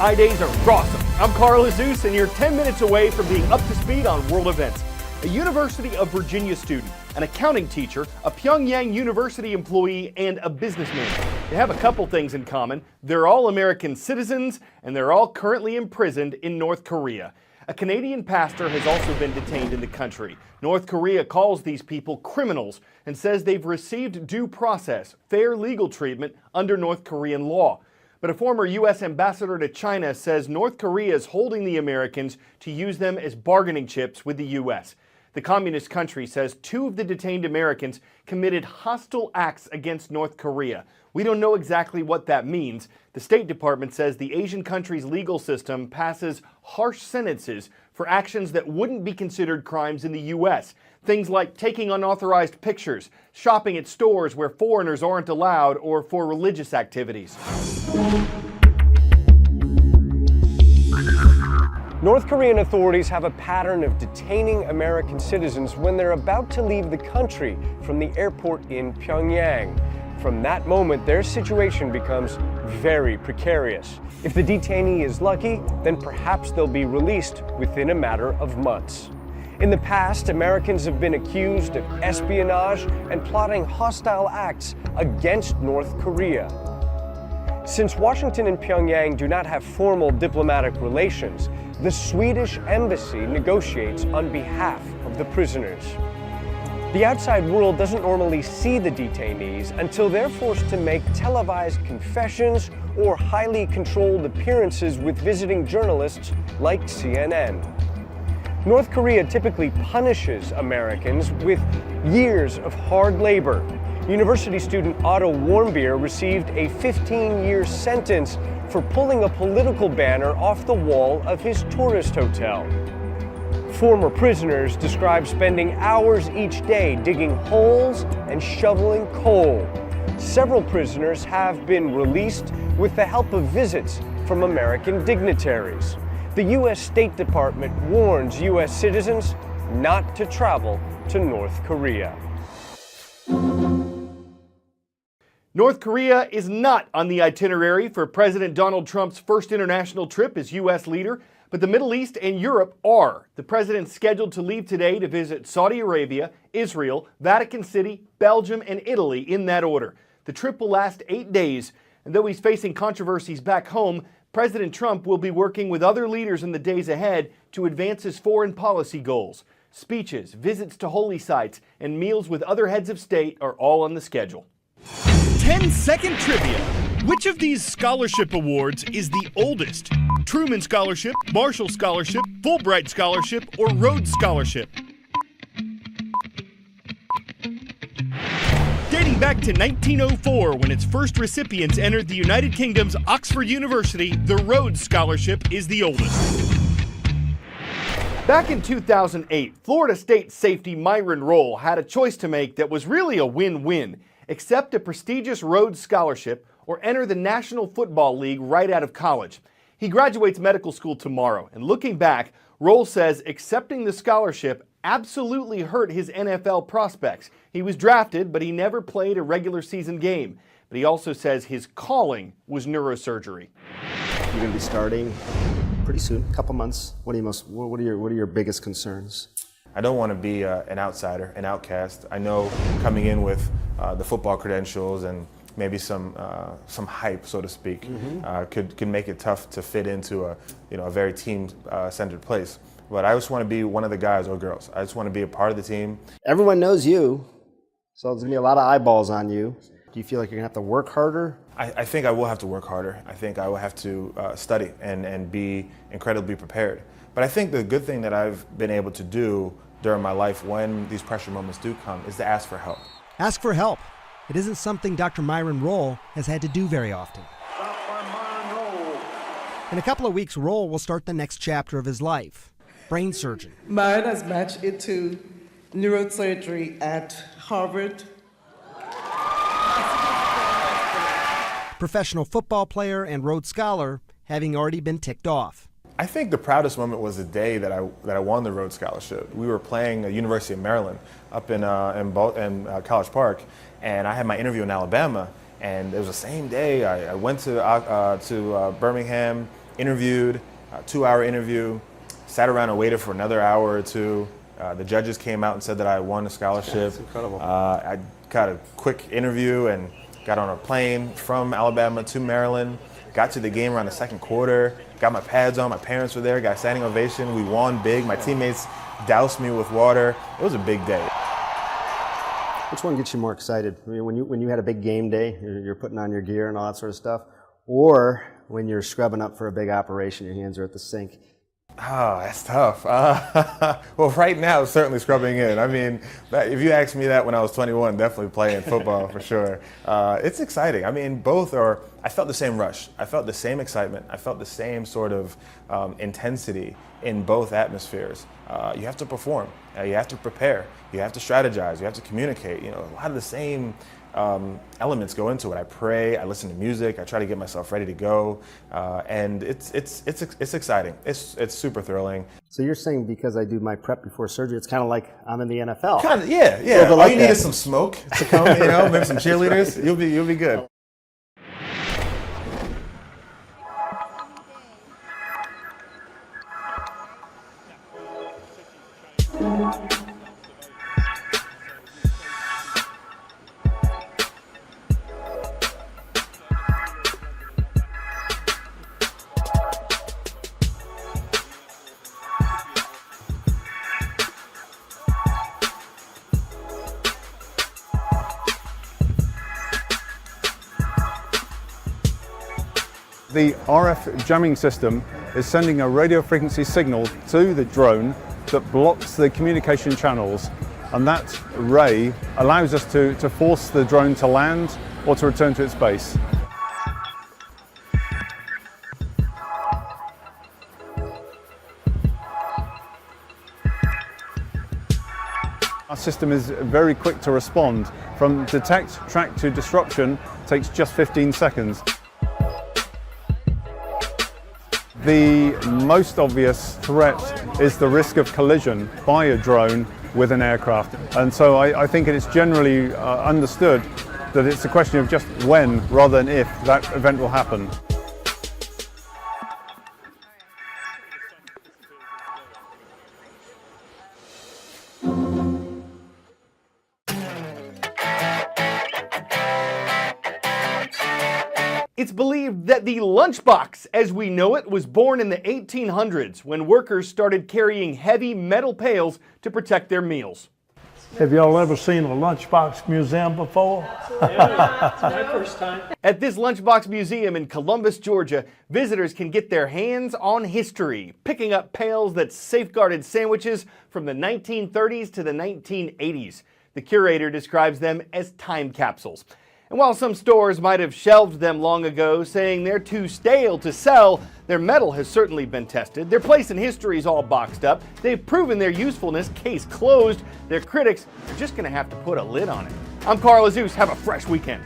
I-Days are awesome. I'm Carl Azuz, and you're 10 minutes away from being up to speed on world events. A University of Virginia student, an accounting teacher, a Pyongyang University employee, and a businessman. They have a couple things in common. They're all American citizens, and they're all currently imprisoned in North Korea. A Canadian pastor has also been detained in the country. North Korea calls these people criminals and says they've received due process, fair legal treatment under North Korean law. But a former U.S. ambassador to China says North Korea is holding the Americans to use them as bargaining chips with the U.S. The communist country says 2 of the detained Americans committed hostile acts against North Korea. We don't know exactly what that means. The State Department says the Asian country's legal system passes harsh sentences for actions that wouldn't be considered crimes in the U.S. Things like taking unauthorized pictures, shopping at stores where foreigners aren't allowed, or for religious activities. North Korean authorities have a pattern of detaining American citizens when they're about to leave the country from the airport in Pyongyang. From that moment, their situation becomes very precarious. If the detainee is lucky, then perhaps they'll be released within a matter of months. In the past, Americans have been accused of espionage and plotting hostile acts against North Korea. Since Washington and Pyongyang do not have formal diplomatic relations, the Swedish embassy negotiates on behalf of the prisoners. The outside world doesn't normally see the detainees until they're forced to make televised confessions or highly controlled appearances with visiting journalists like CNN. North Korea typically punishes Americans with years of hard labor. University student Otto Warmbier received a 15-year sentence for pulling a political banner off the wall of his tourist hotel. Former prisoners describe spending hours each day digging holes and shoveling coal. Several prisoners have been released with the help of visits from American dignitaries. The U.S. State Department warns U.S. citizens not to travel to North Korea. North Korea is not on the itinerary for President Donald Trump's first international trip as U.S. leader, but the Middle East and Europe are. The president's scheduled to leave today to visit Saudi Arabia, Israel, Vatican City, Belgium, and Italy in that order. The trip will last 8 days, and though he's facing controversies back home, President Trump will be working with other leaders in the days ahead to advance his foreign policy goals. Speeches, visits to holy sites, and meals with other heads of state are all on the schedule. 10-second trivia. Which of these scholarship awards is the oldest? Truman Scholarship, Marshall Scholarship, Fulbright Scholarship, or Rhodes Scholarship? Dating back to 1904, when its first recipients entered the United Kingdom's Oxford University, the Rhodes Scholarship is the oldest. Back in 2008, Florida State safety Myron Rolle had a choice to make that was really a win-win. Accept a prestigious Rhodes Scholarship or enter the National Football League right out of college. He graduates medical school tomorrow, and looking back, Rolle says accepting the scholarship absolutely hurt his NFL prospects. He was drafted, but he never played a regular season game. But he also says his calling was neurosurgery. You're going to be starting pretty soon, a couple months. What are your biggest concerns? I don't want to be an outsider, an outcast. I know coming in with the football credentials and maybe some hype, so to speak, could make it tough to fit into a very team-centered place. But I just want to be one of the guys or girls. I just want to be a part of the team. Everyone knows you, so there's going to be a lot of eyeballs on you. Do you feel like you're going to have to work harder? I think I will have to work harder. I think I will have to study and be incredibly prepared. But I think the good thing that I've been able to do during my life when these pressure moments do come is to ask for help. Ask for help. It isn't something Dr. Myron Rolle has had to do very often. In a couple of weeks, Rolle will start the next chapter of his life. Brain surgeon. Mine has matched into neurosurgery at Harvard. Professional football player and Rhodes Scholar, having already been ticked off. I think the proudest moment was the day that I won the Rhodes Scholarship. We were playing at University of Maryland up in College Park, and I had my interview in Alabama, and it was the same day. I went to Birmingham, interviewed, 2-hour interview, sat around and waited for another hour or two. The judges came out and said that I won a scholarship. That's incredible. I got a quick interview and got on a plane from Alabama to Maryland. Got to the game around the second quarter. Got my pads on. My parents were there. Got a standing ovation. We won big. My teammates doused me with water. It was a big day. Which one gets you more excited? I mean, when you had a big game day, you're putting on your gear and all that sort of stuff, or when you're scrubbing up for a big operation, your hands are at the sink? Oh, that's tough. Well, right now, certainly scrubbing in. I mean, if you asked me that when I was 21, definitely playing football for sure. It's exciting. I mean, both are, I felt the same rush. I felt the same excitement. I felt the same sort of intensity in both atmospheres. You have to perform. You have to prepare. You have to strategize. You have to communicate. You know, a lot of the same elements go into it. I pray, I listen to music, I try to get myself ready to go, and it's exciting. It's super thrilling. So you're saying because I do my prep before surgery, it's kind of like I'm in the NFL. Kind of, yeah. All All you need is some smoke to come, you know, maybe some cheerleaders. You'll be good. The RF jamming system is sending a radio frequency signal to the drone that blocks the communication channels, and that ray allows us to force the drone to land or to return to its base. Our system is very quick to respond. From detect, track to disruption takes just 15 seconds. The most obvious threat is the risk of collision by a drone with an aircraft. And so I think it is generally understood that it's a question of just when rather than if that event will happen. It's believed that the lunchbox, as we know it, was born in the 1800s when workers started carrying heavy metal pails to protect their meals. Have y'all ever seen a lunchbox museum before? Yeah, it's my first time. At this lunchbox museum in Columbus, Georgia, visitors can get their hands on history, picking up pails that safeguarded sandwiches from the 1930s to the 1980s. The curator describes them as time capsules. And while some stores might have shelved them long ago, saying they're too stale to sell, their metal has certainly been tested. Their place in history is all boxed up. They've proven their usefulness, case closed. Their critics are just going to have to put a lid on it. I'm Carl Azuz. Have a fresh weekend.